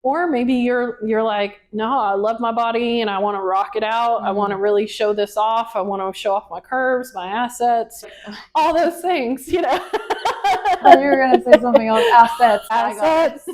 Or maybe you're like, no, I love my body and I want to rock it out. I want to really show this off. I want to show off my curves, my assets, all those things, you know. Oh, you were gonna say something else. Assets. Assets.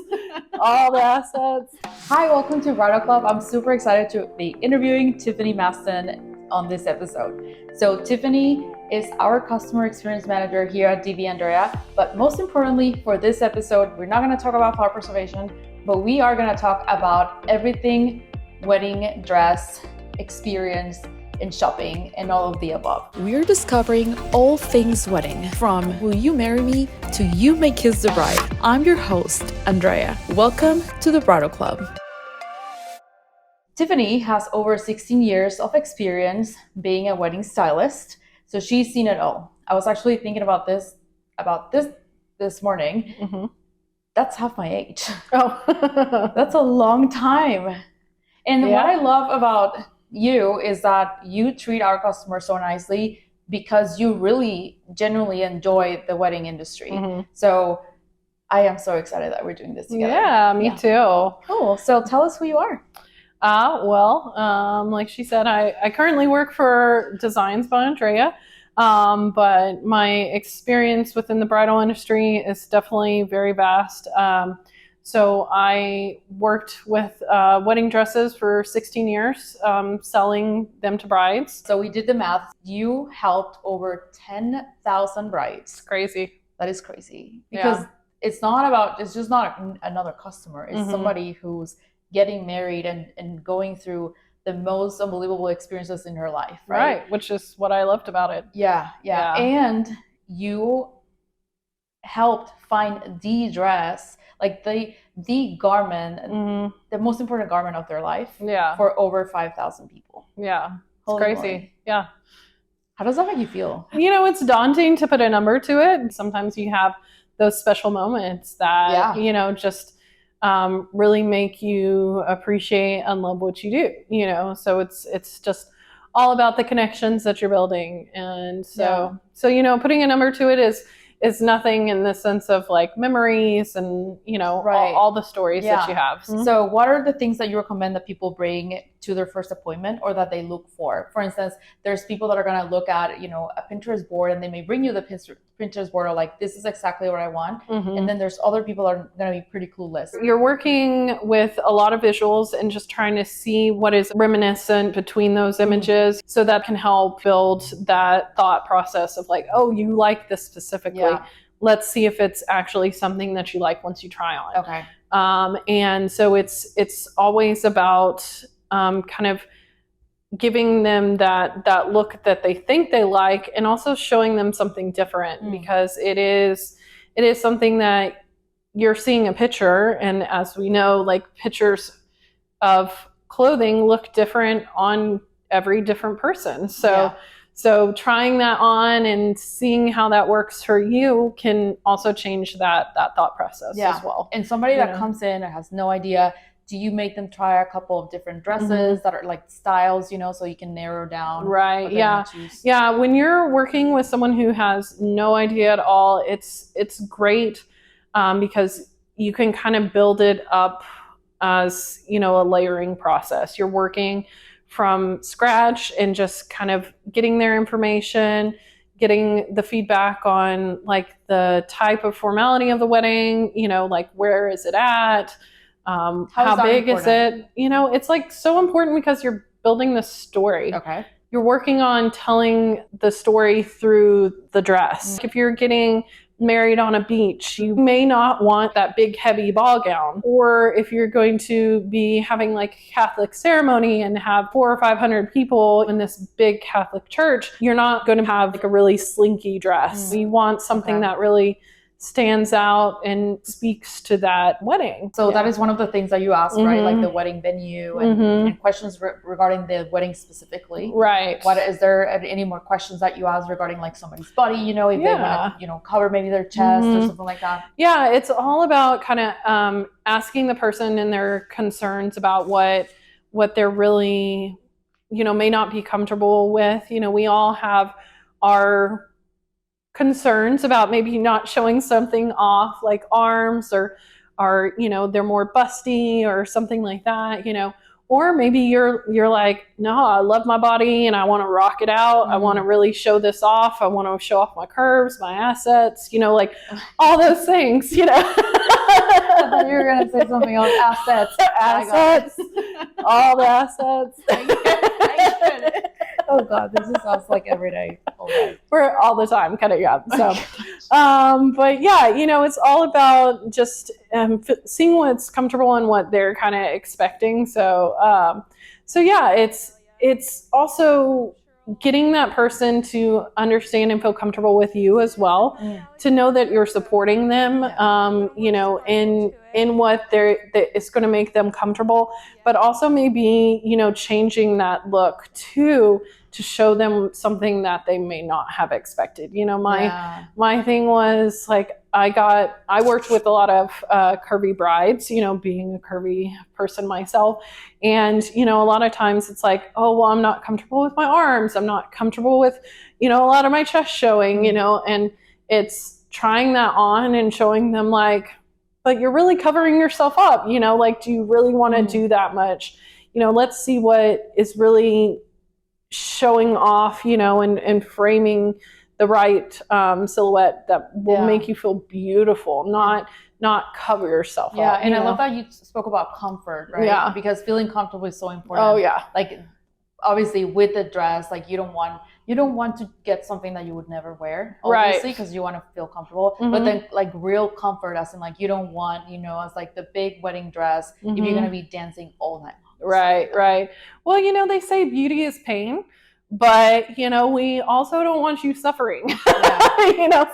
All the assets. Hi, welcome to Bridal Club. I'm super excited to be interviewing Tiffany Masten on this episode. So Tiffany is our customer experience manager here at DV Andrea. But most importantly, for this episode, we're not going to talk about flower preservation, but we are going to talk about everything wedding dress experience and shopping and all of the above. We're discovering all things wedding, from will you marry me to you may kiss the bride. I'm your host, Andrea. Welcome to the Bridal Club. Tiffany has over 16 years of experience being a wedding stylist, so she's seen it all. I was actually thinking about this morning. Mm-hmm. That's half my age. Oh, That's a long time. And Yeah. what I love about you is that you treat our customers so nicely because you really genuinely enjoy the wedding industry. Mm-hmm. So I am so excited that we're doing this together. Yeah, me too. Cool. So tell us who you are. Like she said, I currently work for Designs by Andrea, but my experience within the bridal industry is definitely very vast. So I worked with wedding dresses for 16 years, selling them to brides. So we did the math. You helped over 10,000 brides. It's crazy. That is crazy. Because it's just not another customer. It's Mhm. somebody who's getting married and going through the most unbelievable experiences in her life, right? Which is what I loved about it. Yeah. And you helped find the dress, like the garment, Mhm. the most important garment of their life Yeah. for over 5,000 people. Yeah. It's Holy crazy. moly. Yeah. How does that make you feel? You know, it's daunting to put a number to it. Sometimes you have those special moments that, you know, just really make you appreciate and love what you do, you know. So it's just all about the connections that you're building. And so you know, putting a number to it is nothing in the sense of like memories and, you know, all the stories that you have. Mm-hmm. So what are the things that you recommend that people bring to their first appointment or that they look for? For instance, there's people that are going to look at, you know, a Pinterest board and they may bring you the Pinterest board or like, this is exactly what I want. Mm-hmm. And then there's other people that are going to be pretty clueless. You're working with a lot of visuals and just trying to see what is reminiscent between those images. So that can help build that thought process of like, oh, you like this specifically. Yeah. Let's see if it's actually something that you like once you try on. Okay. And so it's always about kind of giving them that look that they think they like, and also showing them something different, because it is something that you're seeing a picture, and as we know, like pictures of clothing look different on every different person. So trying that on and seeing how that works for you can also change that thought process as well. And somebody that comes in and has no idea, do you make them try a couple of different dresses that are like styles, you know, so you can narrow down? Right. Yeah. When you're working with someone who has no idea at all, it's great because you can kind of build it up as, you know, a layering process. You're working from scratch and just kind of getting their information, getting the feedback on like the type of formality of the wedding, you know, like where is it at? How big is it? You know, it's like so important because you're building the story. Okay. You're working on telling the story through the dress. If you're getting married on a beach, you may not want that big heavy ball gown. Or if you're going to be having like a Catholic ceremony and have 400 or 500 people in this big Catholic church, you're not going to have like a really slinky dress. You want something that really stands out and speaks to that wedding. So that is one of the things that you asked, right? Like the wedding venue and questions regarding the wedding specifically. Right. What is there any more questions that you asked regarding like somebody's body, you know, if they want to, you know, cover maybe their chest or something like that? Yeah, it's all about kind of asking the person and their concerns about what they're really, you know, may not be comfortable with. You know, we all have our concerns about maybe not showing something off like arms or are, they're more busty or something like that, or maybe you're like, no, I love my body and I want to rock it out. I want to really show this off. I want to show off my curves, my assets, like all those things, I thought you were going to say something else. Assets. All the assets. I get it. Oh God, this is us like every day. We're all the time cutting up. So, but yeah, it's all about just seeing what's comfortable and what they're kind of expecting. So, yeah, it's also getting that person to understand and feel comfortable with you as well, to know that you're supporting them, in what that is going to make them comfortable, but also maybe, changing that look too, to show them something that they may not have expected. My thing was like, I worked with a lot of curvy brides, being a curvy person myself. And, a lot of times it's like, oh, well, I'm not comfortable with my arms. I'm not comfortable with, a lot of my chest showing, and it's trying that on and showing them like, but you're really covering yourself up, like, do you really want to do that much? Let's see what is really showing off, and framing the right silhouette that will make you feel beautiful, not cover yourself up. Yeah, and I love that you spoke about comfort, right? Yeah. Because feeling comfortable is so important. Oh yeah. Like, obviously with the dress, like you don't want to get something that you would never wear, obviously, because you want to feel comfortable. But then like real comfort, as in like you don't want, as like the big wedding dress if you're gonna be dancing all night. Right. Well, they say beauty is pain, but we also don't want you suffering.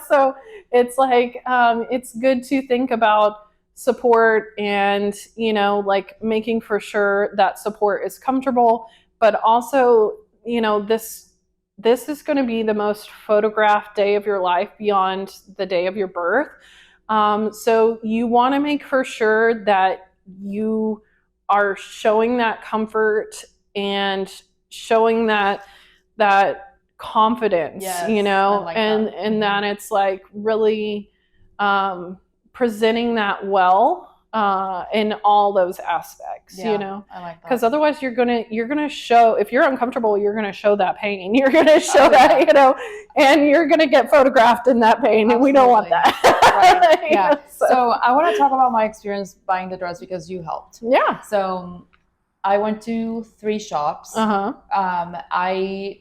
So it's like it's good to think about support and like making for sure that support is comfortable, but also this is going to be the most photographed day of your life beyond the day of your birth. So you want to make for sure that you are showing that comfort and showing that confidence, like and that it's like really presenting that well in all those aspects, I like that. because otherwise you're gonna show, if you're uncomfortable, you're gonna show that pain, you're gonna show that, and you're gonna get photographed in that pain. Absolutely. And we don't want that. Right. Yeah. So I want to talk about my experience buying the dress because you helped. Yeah. So I went to 3 shops. I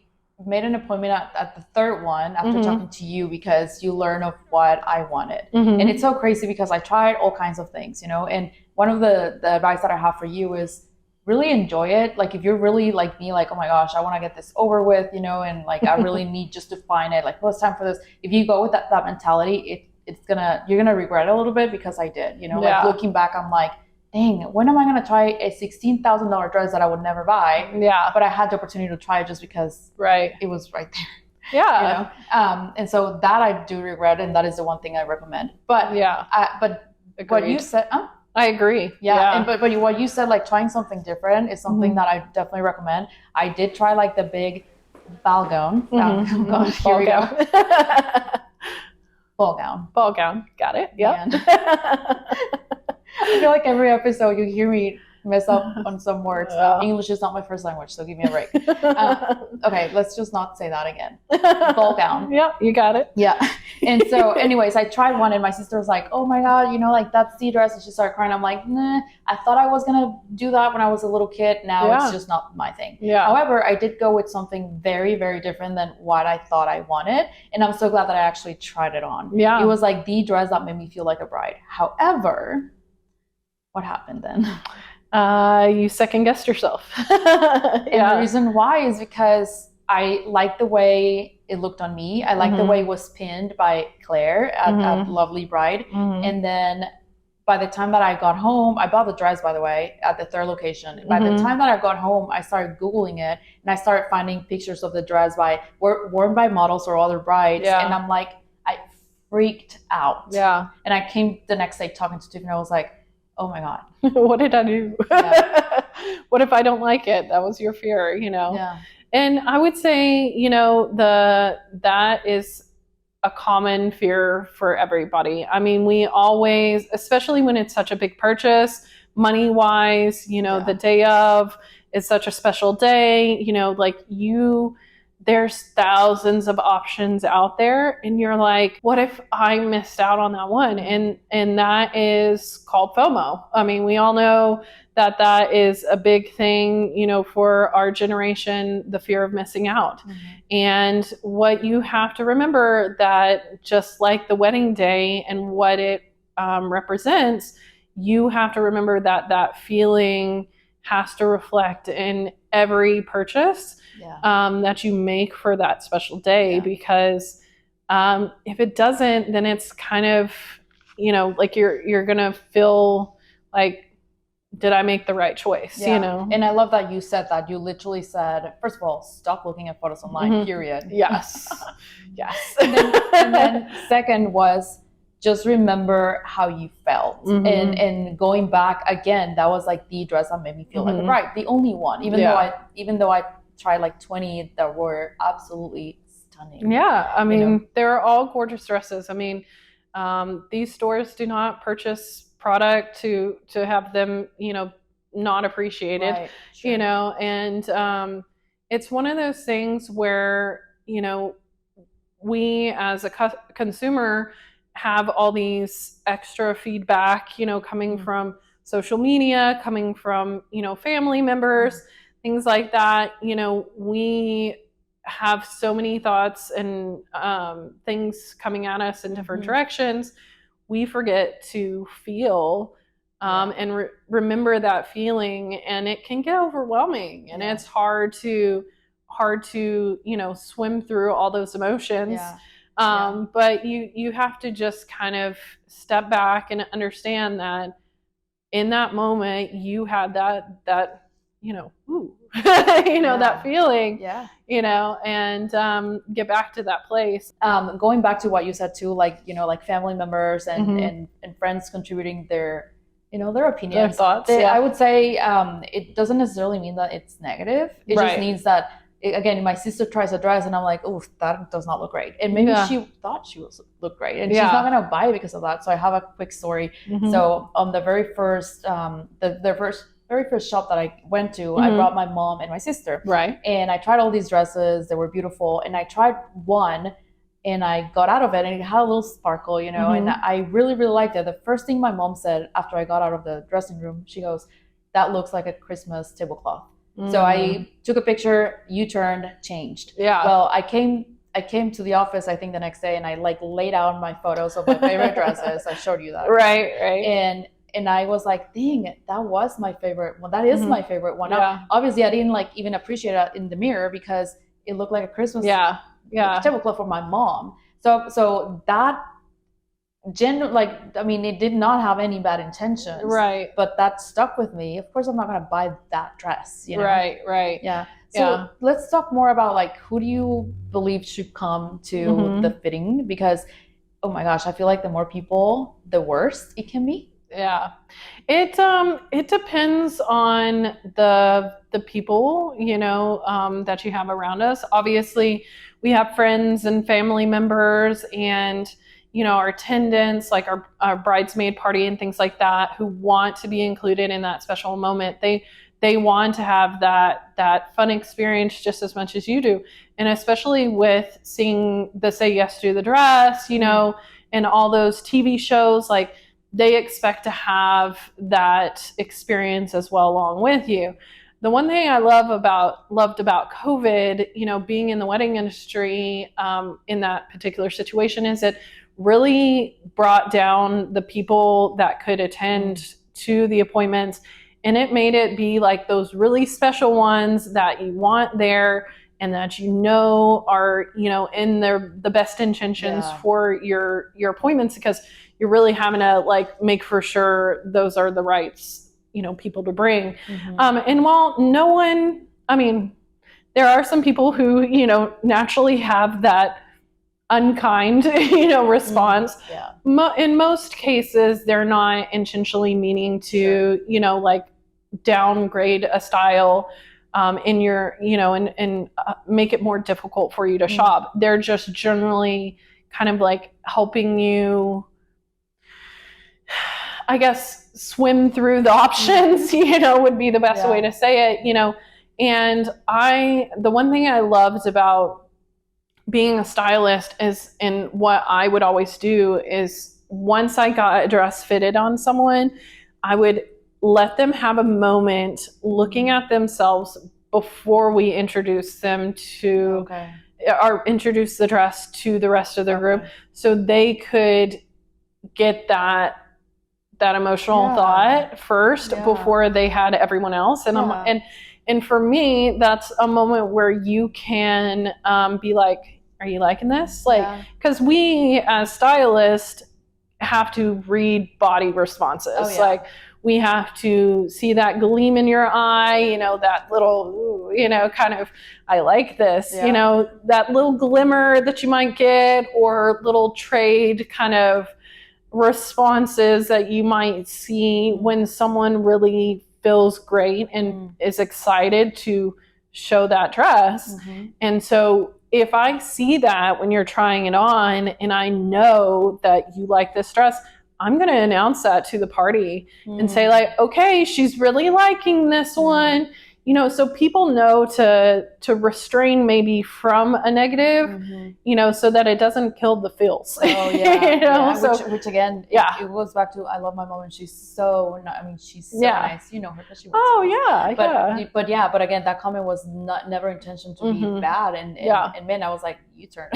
made an appointment at the third one after talking to you, because you learn of what I wanted. And it's so crazy because I tried all kinds of things, and one of the advice that I have for you is really enjoy it. Like, if you're really like me, like, oh my gosh, I want to get this over with, and like I really need just to find it, like, oh, it's time for this. If you go with that mentality, you're gonna regret it a little bit, because I did, like looking back, I'm like, dang, when am I going to try a $16,000 dress that I would never buy? Yeah. But I had the opportunity to try it just because it was right there. Yeah. And so that I do regret, and that is the one thing I recommend. But but Agreed. What you said, I agree. Yeah. But what you said, like trying something different, is something that I definitely recommend. I did try like the big ball gown. Here we go. Ball gown. Got it. Yeah. I feel like every episode you hear me mess up on some words. English is not my first language, so give me a break. Okay, let's just not say that again. Ball gown. Yeah, you got it. Yeah. And so anyways, I tried one, and my sister was like, oh my God, like that's the dress. And she started crying. I'm like, nah, I thought I was going to do that when I was a little kid. Now it's just not my thing. Yeah. However, I did go with something very, very different than what I thought I wanted. And I'm so glad that I actually tried it on. Yeah. It was like the dress that made me feel like a bride. However, what happened then? You second guessed yourself. And the reason why is because I liked the way it looked on me. I liked the way it was pinned by Claire at Lovely Bride. And then by the time that I got home, I bought the dress, by the way, at the third location. By the time that I got home, I started Googling it, and I started finding pictures of the dress worn by models or other brides. Yeah. And I'm like, I freaked out. Yeah. And I came the next day talking to Tiffany. I was like, oh my God. What did I do? Yeah. What if I don't like it? That was your fear, Yeah. And I would say, that is a common fear for everybody. I mean, we always, especially when it's such a big purchase, money wise, the day of is such a special day, there's thousands of options out there, and you're like, what if I missed out on that one? And that is called FOMO. I mean, we all know that is a big thing, for our generation, the fear of missing out. And what you have to remember, that just like the wedding day and what it represents, you have to remember that feeling has to reflect in every purchase that you make for that special day. Because if it doesn't, then it's kind of, like you're gonna feel like, did I make the right choice? And I love that you said that. You literally said, first of all, stop looking at photos online, period. Yes. Yes. And then second was, just remember how you felt. And going back again, that was like the dress that made me feel like a bride, the only one, even though I tried like 20 that were absolutely stunning. Yeah. I mean, they're all gorgeous dresses. I mean, these stores do not purchase product to have them, not appreciated, right, sure. And it's one of those things where, we as a consumer have all these extra feedback, coming from social media, coming from, family members, things like that. We have so many thoughts and things coming at us in different directions. We forget to feel and remember that feeling, and it can get overwhelming, and it's hard to swim through all those emotions. But you have to just kind of step back and understand that in that moment you had that ooh, that feeling, and get back to that place. Going back to what you said too, like, like family members and friends contributing their opinions, their thoughts. I would say it doesn't necessarily mean that it's negative. It just means that, again, my sister tries a dress and I'm like, oh, that does not look great. And maybe she thought she looked great, and she's not going to buy it because of that. So I have a quick story. So on the very first, very first shop that I went to, I brought my mom and my sister. Right. And I tried all these dresses. They were beautiful. And I tried one and I got out of it and it had a little sparkle, and I really, really liked it. The first thing my mom said after I got out of the dressing room, she goes, that looks like a Christmas tablecloth. So I took a picture, U-turned, changed. Yeah. Well, I came to the office, I think the next day, and I like laid out my photos of my favorite dresses. I showed you that. Right. And I was like, dang, that was my favorite one. That is my favorite one. Now, obviously, I didn't like even appreciate it in the mirror because it looked like a Christmas tablecloth for my mom. So that it did not have any bad intentions. Right. But that stuck with me. Of course, I'm not going to buy that dress. Right. Yeah. So let's talk more about like, who do you believe should come to the fitting? Because, oh my gosh, I feel like the more people, the worse it can be. Yeah, it depends on the people, that you have around us. Obviously, we have friends and family members and, our attendants, like our bridesmaid party and things like that, who want to be included in that special moment. They want to have that fun experience just as much as you do. And especially with seeing the Say Yes to the Dress, and all those TV shows, like, they expect to have that experience as well along with you. The one thing I loved about COVID, being in the wedding industry, in that particular situation, is it really brought down the people that could attend to the appointments, and it made it be like those really special ones that you want there and that are in the best intentions for your appointments, because you're really having to like make for sure those are the right people to bring. And while no one, there are some people who naturally have that unkind response. In most cases, they're not intentionally meaning to like downgrade a style in your and make it more difficult for you to shop. They're just generally kind of like helping you, I guess, swim through the options, would be the best way to say it, and the one thing I loved about being a stylist is, and what I would always do is, once I got a dress fitted on someone, I would let them have a moment looking at themselves before we introduce them to, or introduce the dress to the rest of the group, so they could get that emotional thought first before they had everyone else. And for me, that's a moment where you can be like, are you liking this? Like, because we as stylists have to read body responses. Like, we have to see that gleam in your eye, that little, kind of, I like this, that little glimmer that you might get, or little trade kind of responses that you might see when someone really feels great and is excited to show that dress. And so if I see that when you're trying it on and I know that you like this dress, I'm going to announce that to the party and say, like, okay, she's really liking this one. So people know to restrain maybe from a negative, so that it doesn't kill the feels. Which again, it goes back to, I love my mom, and she's so she's so nice. You know her, because she was but again, that comment was never intention to be bad, and man, I was like, you turn.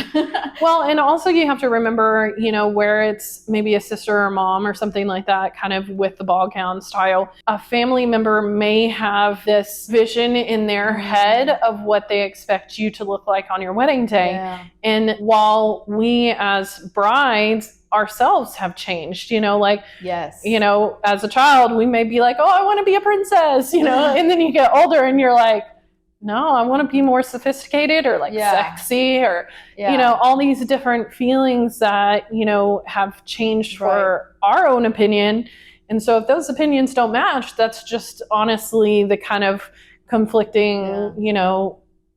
Well, and also you have to remember, where it's maybe a sister or mom or something like that, kind of with the ball gown style, a family member may have this vision in their head of what they expect you to look like on your wedding day. And while we as brides ourselves have changed, as a child, we may be like, oh, I want to be a princess, and then you get older and you're like, no, I want to be more sophisticated, or like sexy, or, all these different feelings that, have changed for our own opinion. And so if those opinions don't match, that's just honestly the kind of conflicting,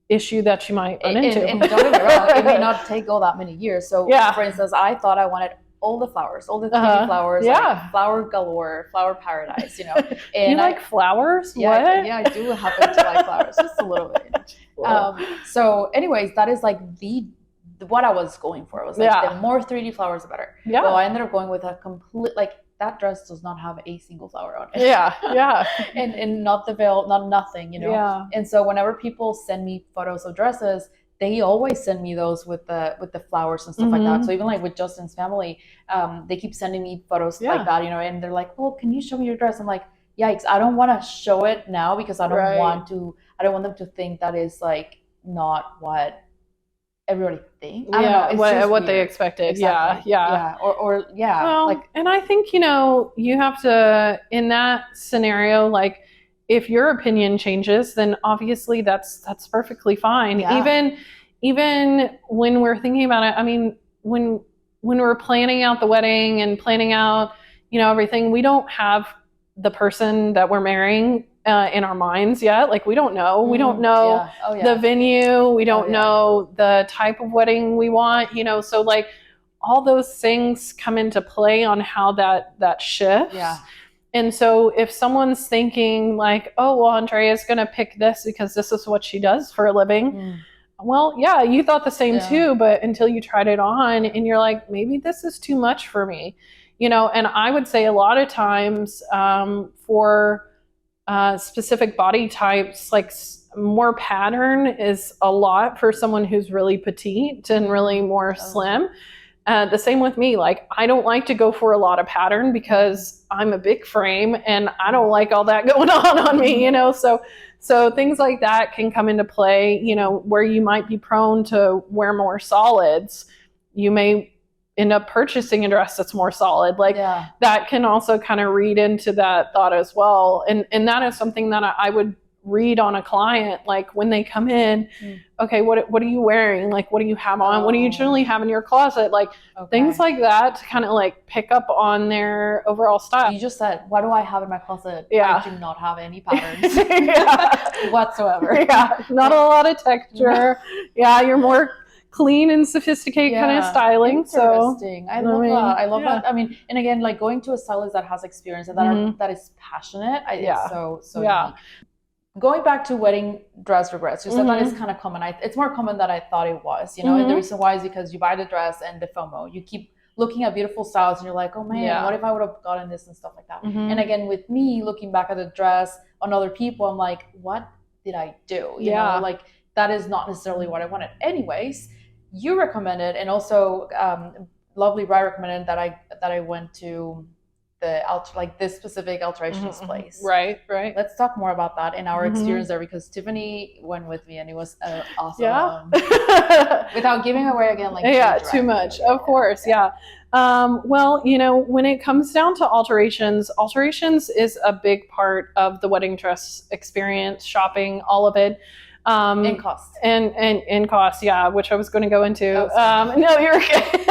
issue that you might run into. And don't get me wrong, it may not take all that many years. So for instance, I thought I wanted all the flowers, all the pretty flowers, like flower galore, flower paradise, And you like flowers? Yeah, I do happen to like flowers, just a little bit. So anyways, that is like what I was going for. It was like the more 3D flowers, the better. So I ended up going with a complete, like, that dress does not have a single flower on it. And not the veil, not nothing, And so whenever people send me photos of dresses, they always send me those with the flowers and stuff like that. So even like with Justin's family, they keep sending me photos like that, and they're like, well, can you show me your dress? I'm like, yikes, I don't want to show it now, because I don't want them to think that is like not what everybody thinks. I don't know. It's what they expected. Exactly. Well, like, and I think, you have to, in that scenario, like, if your opinion changes, then obviously that's perfectly fine. Even when we're thinking about it, I mean, when we're planning out the wedding and planning out, everything, we don't have the person that we're marrying in our minds yet. Like, we don't know. We don't know the venue. We don't know the type of wedding we want, so like all those things come into play on how that shifts. And so if someone's thinking like, oh, well, Andrea's going to pick this because this is what she does for a living. Well, yeah, you thought the same too, but until you tried it on and you're like, maybe this is too much for me, and I would say a lot of times for specific body types, like more pattern is a lot for someone who's really petite and really more slim. The same with me. Like, I don't like to go for a lot of pattern because I'm a big frame and I don't like all that going on me, So things like that can come into play, where you might be prone to wear more solids. You may end up purchasing a dress that's more solid. Like, that can also kind of read into that thought as well. And that is something that I would read on a client, like when they come in, okay, what are you wearing? Like, what do you have on? What do you generally have in your closet? Like, things like that to kind of like pick up on their overall style. You just said, what do I have in my closet? I do not have any patterns whatsoever. Not a lot of texture. You're more clean and sophisticated kind of styling. Interesting. So I love that. I love yeah. that. I mean, and again, like going to a stylist that has experience and that is passionate. It's so unique. Going back to wedding dress regrets, you said that is kind of common. It's more common than I thought it was, you know, and the reason why is because you buy the dress and the FOMO. You keep looking at beautiful styles and you're like, oh man, what if I would have gotten this and stuff like that. And again, with me looking back at the dress on other people, I'm like, what did I do? You know, like that is not necessarily what I wanted. Anyways, you recommended, and also Lovely Bridal recommended that I went to this specific alterations place. Right. Let's talk more about that and our experience there, because Tiffany went with me and it was awesome. Yeah. Without giving away again, like too much. Of course, yeah. Well, you know, when it comes down to alterations is a big part of the wedding dress experience, shopping, all of it. And cost. And cost, yeah, which I was going to go into. No, you're okay.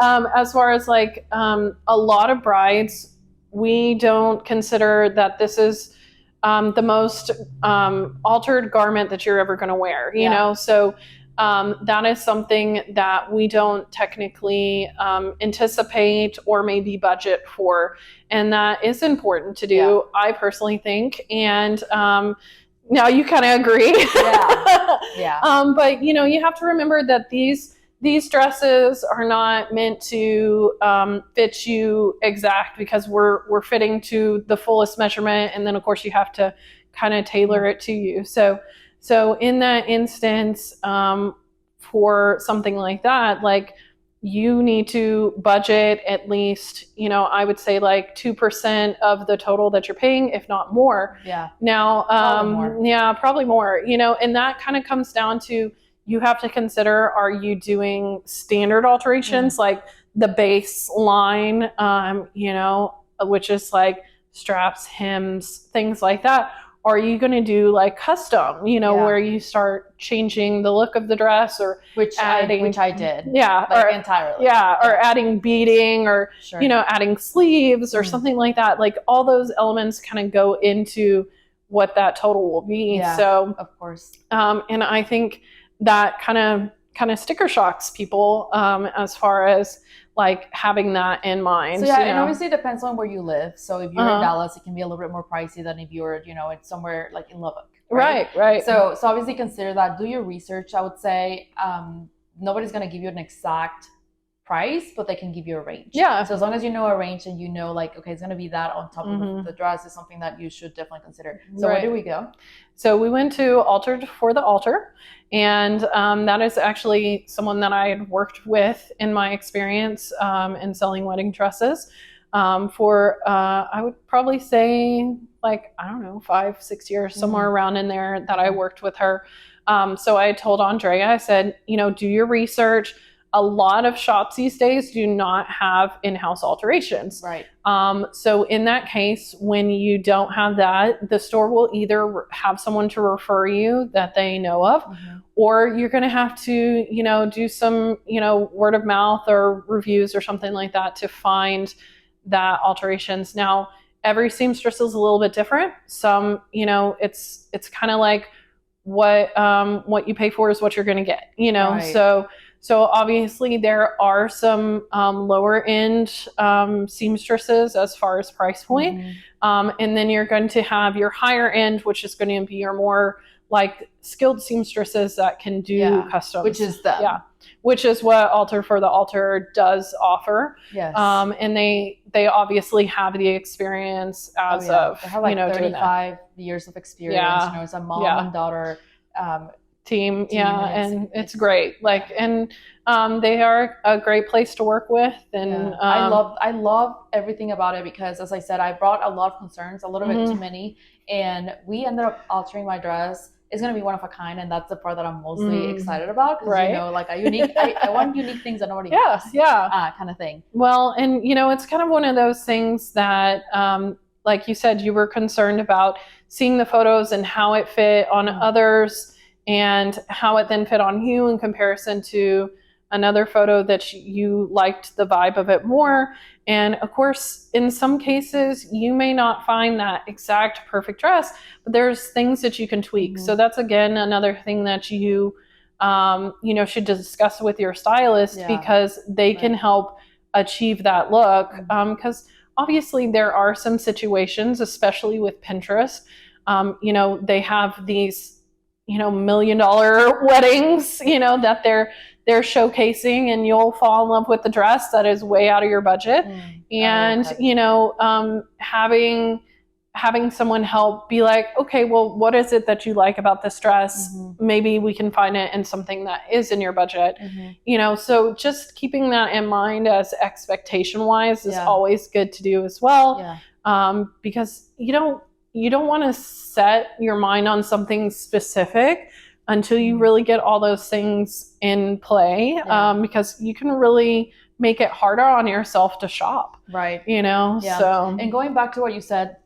As far as like a lot of brides, we don't consider that this is the most altered garment that you're ever going to wear, you know? So that is something that we don't technically anticipate or maybe budget for. And that is important to do, I personally think. And now you kind of agree. But you know, you have to remember that these dresses are not meant to fit you exact, because we're fitting to the fullest measurement, and then of course you have to kind of tailor it to you. So in that instance, for something like that, like you need to budget at least, you know, I would say like 2% of the total that you're paying, if not more. Yeah. Now, probably more, you know, and that kind of comes down to, you have to consider, are you doing standard alterations, like the baseline, you know, which is like straps, hems, things like that? Are you going to do like custom, you know, where you start changing the look of the dress, or which I did. Yeah. Like entirely. Yeah. Or adding beading, or, you know, adding sleeves or something like that. Like all those elements kind of go into what that total will be. Yeah, so of course. And I think that kind of sticker shocks people as far as like having that in mind. So and obviously it depends on where you live. So if you're in Dallas, it can be a little bit more pricey than if you're, you know, it's somewhere like in Lubbock. Right. So obviously consider that. Do your research. I would say nobody's going to give you an exact price, but they can give you a range. Yeah. So as long as you know a range and you know, like, okay, it's going to be that on top of the dress, is something that you should definitely consider. So where did we go? So we went to Altered for the Altar, and that is actually someone that I had worked with in my experience in selling wedding dresses for I would probably say like, I don't know, 5-6 years, somewhere around in there that I worked with her. So I told Andrea, I said, you know, do your research. A lot of shops these days do not have in-house alterations. Right. So in that case, when you don't have that, the store will either have someone to refer you that they know of, or you're going to have to, you know, do some, you know, word of mouth or reviews or something like that to find that alterations. Now, every seamstress is a little bit different. Some, you know, it's kind of like what you pay for is what you're going to get, you know. Right. So obviously there are some lower end seamstresses as far as price point. And then you're going to have your higher end, which is going to be your more like skilled seamstresses that can do customs. Which is them. Yeah. Which is what Alter for the Altar does offer. Yes. And they obviously have the experience as of, they have like, you know, 35 years of experience. Yeah. You know, it's a mom and daughter team. And it's great. Like, and they are a great place to work with. And I love everything about it, because as I said, I brought a lot of concerns, a little bit too many, and we ended up altering my dress. It's going to be one of a kind, and that's the part that I'm mostly excited about, because you know, like a unique, I want unique things that nobody has. Kind of thing. Well, and you know, it's kind of one of those things that like you said, you were concerned about seeing the photos and how it fit on others, and how it then fit on you in comparison to another photo that you liked the vibe of it more. And of course, in some cases, you may not find that exact perfect dress, but there's things that you can tweak. So that's, again, another thing that you should discuss with your stylist because they can help achieve that look. Because obviously there are some situations, especially with Pinterest, they have these, $1 million weddings, that they're showcasing, and you'll fall in love with the dress that is way out of your budget. And, having someone help be like, okay, well, what is it that you like about this dress? Maybe we can find it in something that is in your budget. So just keeping that in mind as expectation wise is always good to do as well. Because you don't want to set your mind on something specific until you really get all those things in play, because you can really make it harder on yourself to shop. Right. So. And going back to what you said,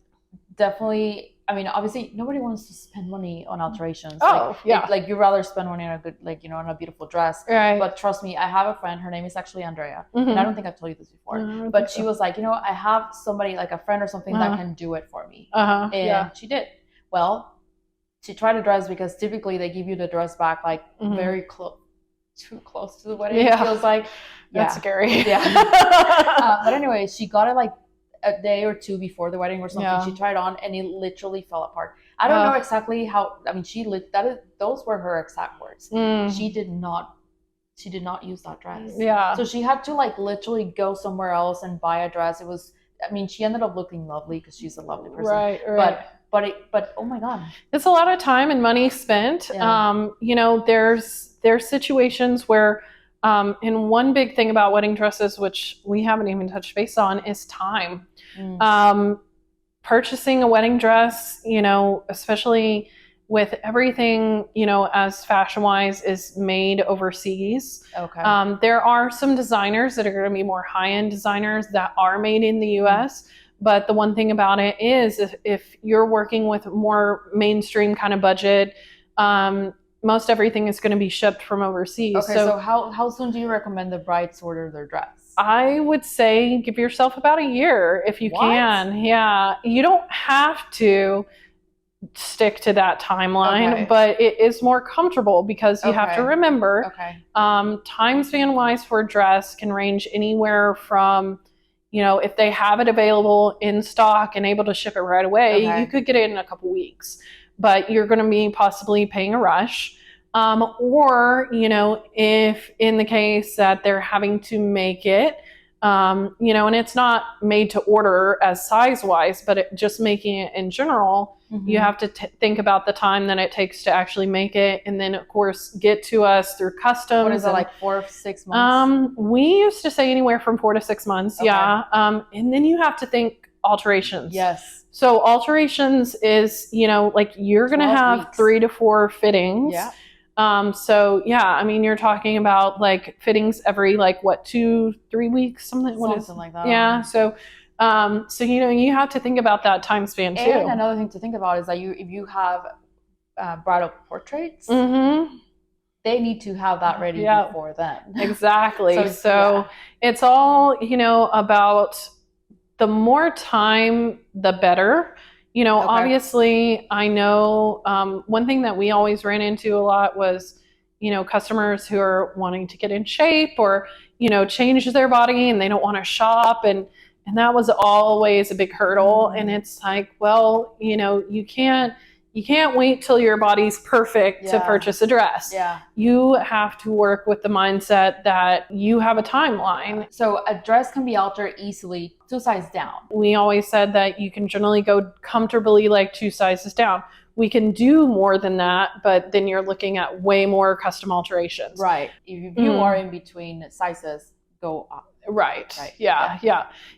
definitely, I mean, obviously nobody wants to spend money on alterations. Like you'd rather spend money on a good, on a beautiful dress. Right. But trust me, I have a friend, her name is actually Andrea. And I don't think I've told you this before, but she was like, I have somebody, like a friend or something that can do it for me. And she did. Well, she tried a dress because typically they give you the dress back like very too close to the wedding. It feels like. That's scary. But anyway, she got it like a day or two before the wedding or something. She tried it on and it literally fell apart. I don't know exactly how. I mean, those were her exact words. She did not use that dress. So she had to like literally go somewhere else and buy a dress. It was. I mean, she ended up looking lovely because she's a lovely person. Right. But oh my God, it's a lot of time and money spent. There's situations where. And one big thing about wedding dresses, which we haven't even touched base on, is time. Purchasing a wedding dress, especially with everything, as fashion-wise is made overseas. There are some designers that are going to be more high-end designers that are made in the U.S., but the one thing about it is if you're working with more mainstream kind of budget, most everything is going to be shipped from overseas. So how soon do you recommend the brides order their dress? I would say give yourself about a year if you can. Yeah. You don't have to stick to that timeline, but it is more comfortable because you have to remember time span wise for a dress can range anywhere from, if they have it available in stock and able to ship it right away, you could get it in a couple weeks. But you're going to be possibly paying a rush. Or, if in the case that they're having to make it, and it's not made to order as size-wise, but just making it in general, you have to think about the time that it takes to actually make it. And then, of course, get to us through customs. What is it, like 4 or 6 months? We used to say anywhere from 4 to 6 months, and then you have to think alterations. Yes. So alterations is, like you're going to have weeks. 3 to 4 fittings. Yeah. I mean, you're talking about like fittings every 2-3 weeks, something like that. Yeah. So you have to think about that time span too. And another thing to think about is that if you have bridal portraits, they need to have that ready before then. Exactly. So it's all, about the more time, the better. Obviously, I know one thing that we always ran into a lot was, customers who are wanting to get in shape or, change their body and they don't want to shop. And that was always a big hurdle. And it's like, well, you can't wait till your body's perfect to purchase a dress. Yeah. You have to work with the mindset that you have a timeline. So a dress can be altered easily 2 sizes down. We always said that you can generally go comfortably 2 sizes down. We can do more than that, but then you're looking at way more custom alterations. Right. If you are in between sizes, go up. Right. Yeah.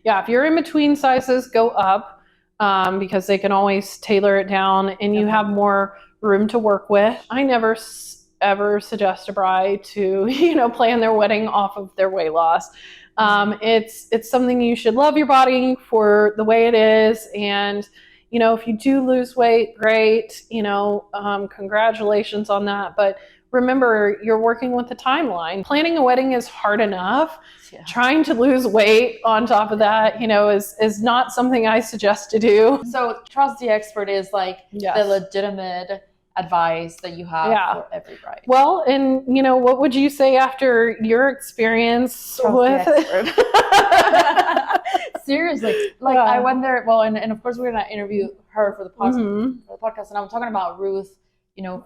If you're in between sizes, go up. Because they can always tailor it down and you have more room to work with. I never ever suggest a bride to, plan their wedding off of their weight loss. It's something you should love your body for the way it is. And, if you do lose weight, great, congratulations on that. But remember, you're working with the timeline. Planning a wedding is hard enough. Yeah. Trying to lose weight on top of that, is not something I suggest to do. So trust the expert is the legitimate advice that you have for every bride. Well, and what would you say after your experience with Seriously, I wonder. Well, and of course we're gonna interview her for the podcast, and I'm talking about Ruth,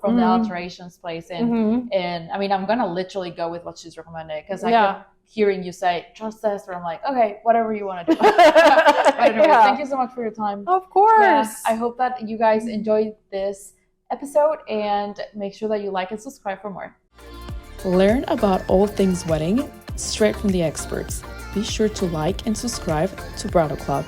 from the alterations place, and I mean I'm gonna literally go with what she's recommended because I kept hearing you say trust Esther. I'm like, okay, whatever you want to do. But anyway, thank you so much for your time. Of course. I hope that you guys enjoyed this episode, and make sure that you like and subscribe for more. Learn about all things wedding straight from the experts. Be sure to like and subscribe to Bridal Club.